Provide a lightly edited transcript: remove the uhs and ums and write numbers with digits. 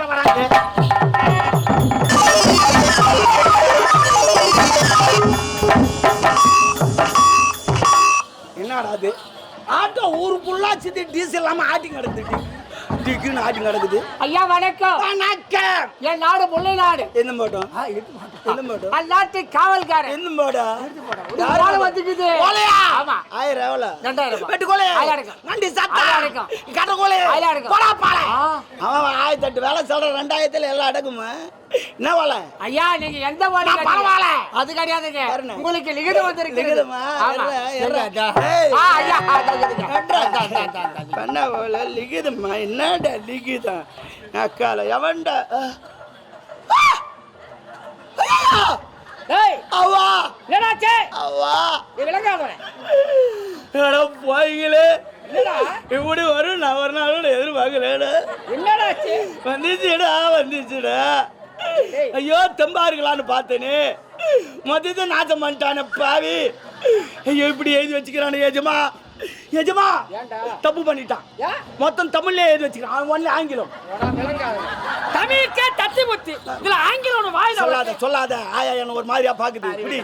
வராங்க. என்னடா அது ஆட்டோ ஊரு ஃபுல்லா சுத்தி டீசல் இல்லாம ஆட்டி கிடக்குது. டிக்குன்னு ஆட்டி கிடக்குது. ஐயா வணக்கம். வணக்கம். என் நாடு முல்லை நாடு. என்ன மாட்டோம் என்ன மாட்டோம் அந்நாட்டு காவல்காரன். என்ன மாடா யாரு வந்துக்குது? ஆமா. 1000 எவ்வளவு? 2000. வெட்டு கோலே. ஆயிரம். நண்டி சத்தா. ஆயிரம். கட்ட கோலே. ஆயிரம். போடா பால. அவன் 1008 வேலை சொல்ற 2000ல எல்லாம் அடக்குமா? என்ன வாழ? ஐயா நீங்க எந்த வாழை? பரவாயில்ல. அது கிடையாதுங்க. பாருங்க. உங்களுக்கு லிகிதம் வந்திருக்கு. லிகிதமா? ஆமா. ஏய். ஐயா பண்ண போல லிகிதமா? என்னடா லிகிதம்? அக்கால எவன்டா? ஏய் அவ்வா என்னடாச்சே? அவ்வா நீ விளங்காதவனே. எடா போய்களே. என்னடா? இப்படி வரும் நான் ஒரு நாளோட எதிர்பார்க்கலடா. என்னடாச்சு? வந்துச்சுடா. ஐயோ தெம்பாருங்களான்னு பார்த்தேனே மொத்தத்தை நாசம் பண்ணிட்டான பாவி. ஐயோ இப்படி எழுதி வச்சுக்கிறானு எஜமா தப்பு பண்ணிட்டான். மொத்தம் தமிழ்ல எழுதி வச்சுக்கிறான். அவன் ஒன்லி ஆங்கிலம். தமிழுக்கே தத்தி முத்தி இதுல ஆங்கிலம் வாயில சொல்லாத ஆயா என்ன ஒரு மாதிரியா பாக்குது. இப்படி